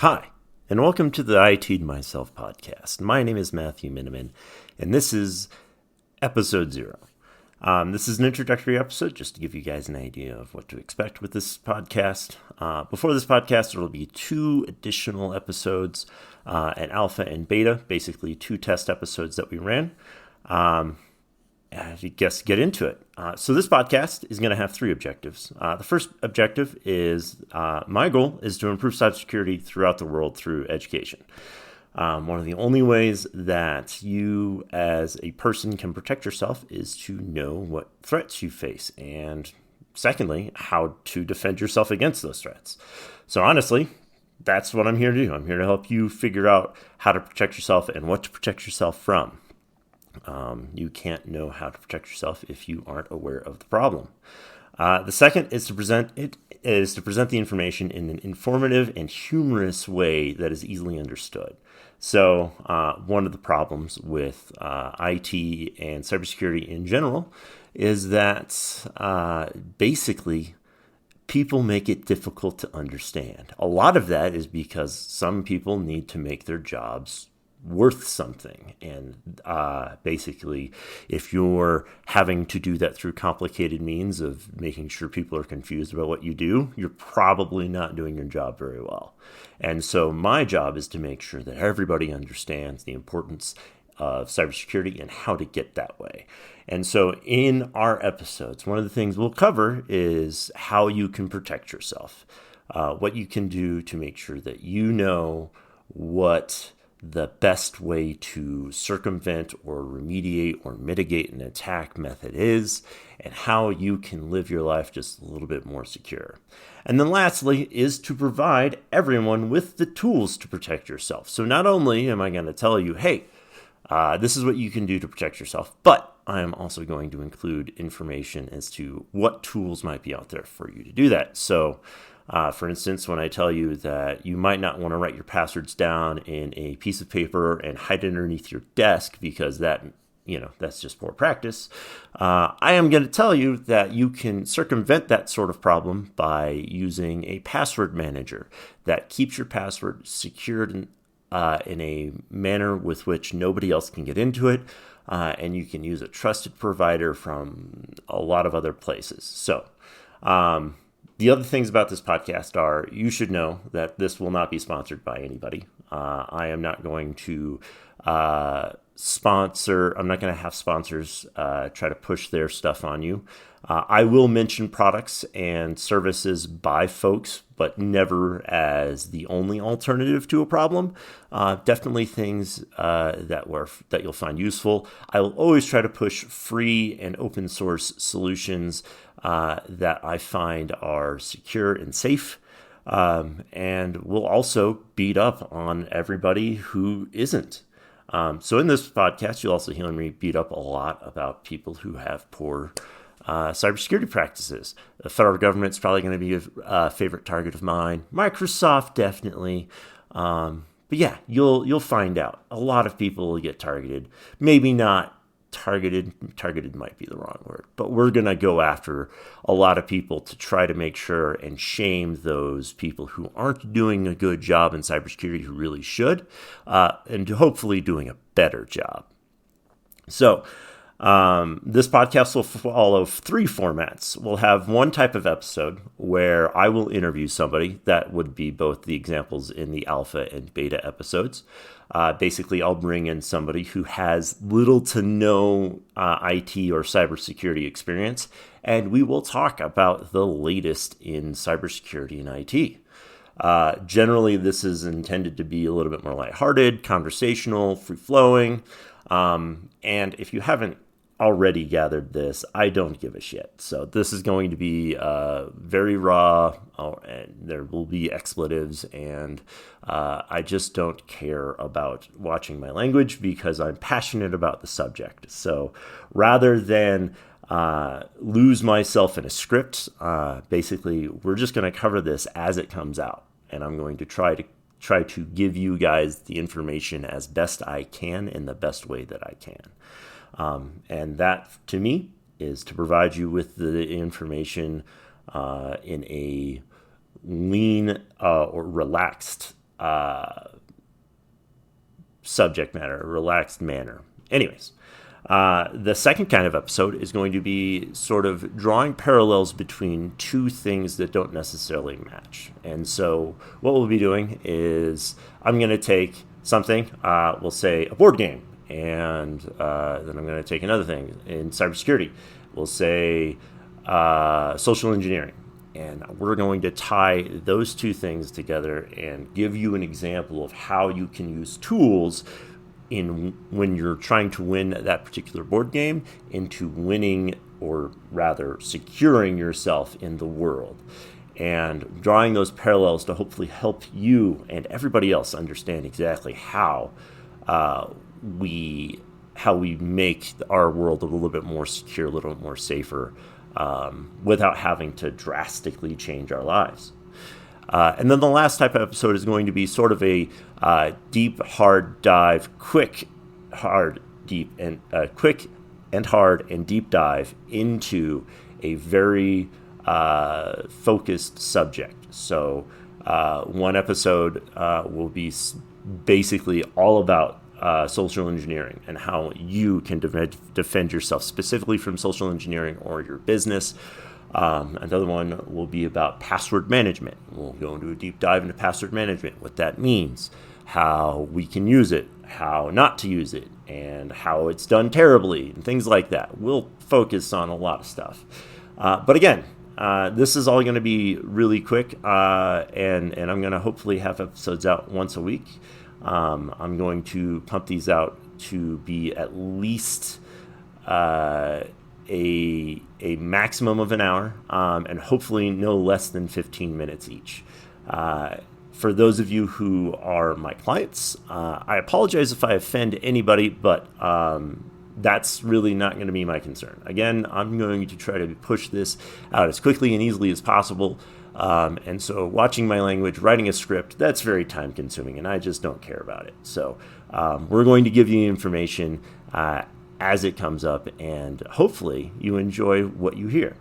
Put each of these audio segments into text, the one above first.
Hi, and welcome to the ITed Myself podcast. My name is Matthew Miniman, and this is episode 0. This is an introductory episode just to give you guys an idea of what to expect with this podcast. Before this podcast, there will be 2 additional episodes, an alpha and beta, basically 2 test episodes that we ran. I guess get into it. So this podcast is going to have 3 objectives. The first objective is my goal is to improve cybersecurity throughout the world through education. One of the only ways that you as a person can protect yourself is to know what threats you face, and secondly, how to defend yourself against those threats. So honestly, that's what I'm here to do. I'm here to help you figure out how to protect yourself and what to protect yourself from. You can't know how to protect yourself if you aren't aware of the problem. The second is to present the information in an informative and humorous way that is easily understood. So one of the problems with IT and cybersecurity in general is that basically people make it difficult to understand. A lot of that is because some people need to make their jobs worth something. And basically, if you're having to do that through complicated means of making sure people are confused about what you do, you're probably not doing your job very well. And so my job is to make sure that everybody understands the importance of cybersecurity and how to get that way. And so in our episodes, one of the things we'll cover is how you can protect yourself, what you can do to make sure that you know what the best way to circumvent or remediate or mitigate an attack method is, and how you can live your life just a little bit more secure. And then lastly is to provide everyone with the tools to protect yourself. So not only am I going to tell you, hey, this is what you can do to protect yourself, but I am also going to include information as to what tools might be out there for you to do that. So for instance, when I tell you that you might not want to write your passwords down in a piece of paper and hide it underneath your desk because that's just poor practice, I am going to tell you that you can circumvent that sort of problem by using a password manager that keeps your password secured in a manner with which nobody else can get into it, and you can use a trusted provider from a lot of other places. So, the other things about this podcast are you should know that this will not be sponsored by anybody. I am not going to I'm not going to have sponsors try to push their stuff on you. I will mention products and services by folks, but never as the only alternative to a problem. Definitely things that you'll find useful. I will always try to push free and open source solutions that I find are secure and safe. And we'll also beat up on everybody who isn't. So in this podcast, you'll also hear me beat up a lot about people who have poor cybersecurity practices. The federal government's probably going to be a favorite target of mine. Microsoft, definitely. But yeah, you'll find out. A lot of people will get targeted. Maybe not targeted. Targeted might be the wrong word. But we're going to go after a lot of people to try to make sure and shame those people who aren't doing a good job in cybersecurity who really should, and hopefully doing a better job. So, this podcast will follow 3 formats. We'll have one type of episode where I will interview somebody. That would be both the examples in the alpha and beta episodes. Basically, I'll bring in somebody who has little to no IT or cybersecurity experience, and we will talk about the latest in cybersecurity and IT. Generally, this is intended to be a little bit more lighthearted, conversational, free-flowing. And if you haven't already gathered this, I don't give a shit. So this is going to be very raw, and there will be expletives, and I just don't care about watching my language because I'm passionate about the subject. So rather than lose myself in a script, basically we're just going to cover this as it comes out, and I'm going to try to give you guys the information as best I can in the best way that I can. And that, to me, is to provide you with the information in a lean or relaxed subject matter, a relaxed manner. Anyways, the second kind of episode is going to be sort of drawing parallels between two things that don't necessarily match. And so what we'll be doing is I'm going to take something, we'll say a board game, and then I'm going to take another thing in cybersecurity. We'll say social engineering. And we're going to tie those two things together and give you an example of how you can use tools when you're trying to win that particular board game into winning, or rather securing yourself in the world. And drawing those parallels to hopefully help you and everybody else understand exactly how we make our world a little bit more secure, a little bit more safer, without having to drastically change our lives. And then the last type of episode is going to be sort of a deep, hard dive, quick, hard, and deep dive into a very focused subject. So one episode will be basically all about social engineering and how you can defend yourself specifically from social engineering or your business. Another one will be about password management. We'll go into a deep dive into password management, what that means, how we can use it, how not to use it, and how it's done terribly, and things like that. We'll focus on a lot of stuff. But again, this is all going to be really quick, and I'm going to hopefully have episodes out once a week. I'm going to pump these out to be at least a maximum of an hour, and hopefully no less than 15 minutes each. For those of you who are my clients, I apologize if I offend anybody, but that's really not going to be my concern. Again, I'm going to try to push this out as quickly and easily as possible. And so watching my language, writing a script, that's very time consuming, and I just don't care about it. So we're going to give you information as it comes up, and hopefully you enjoy what you hear.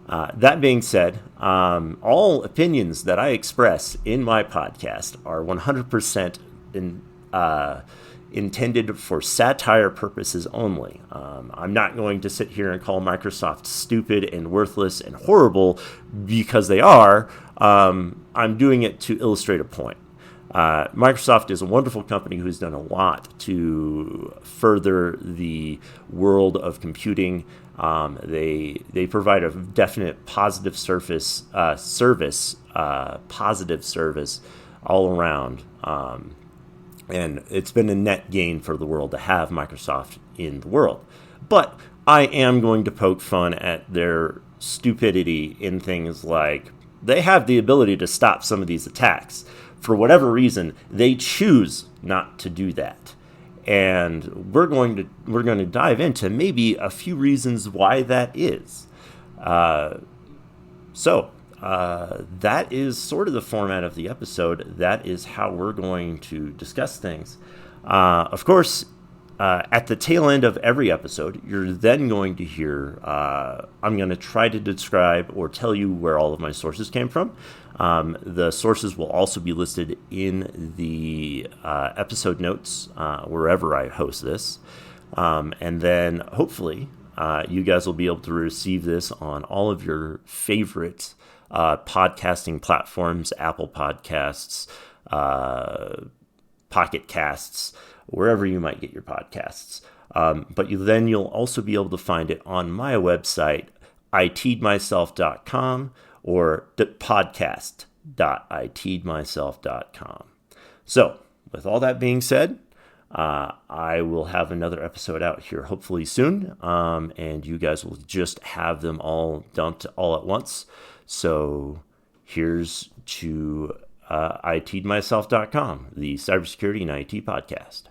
That being said, all opinions that I express in my podcast are 100% intended for satire purposes only. I'm not going to sit here and call Microsoft stupid and worthless and horrible because they are. I'm doing it to illustrate a point. Microsoft is a wonderful company who's done a lot to further the world of computing. They provide a definite positive service all around. And it's been a net gain for the world to have Microsoft in the world. But I am going to poke fun at their stupidity in things like they have the ability to stop some of these attacks. For whatever reason, they choose not to do that. And we're going to dive into maybe a few reasons why that is. So that is sort of the format of the episode. That is how we're going to discuss things. Of course, at the tail end of every episode, you're then going to hear, I'm going to try to describe or tell you where all of my sources came from. The sources will also be listed in the episode notes wherever I host this. And then hopefully you guys will be able to receive this on all of your favorite podcasting platforms, Apple Podcasts, Pocket Casts, wherever you might get your podcasts. But you'll also be able to find it on my website, ITedMyself.com or podcast.ITedMyself.com. So, with all that being said, I will have another episode out here hopefully soon, and you guys will just have them all dumped all at once. So here's to ITedMyself.com, the cybersecurity and IT podcast.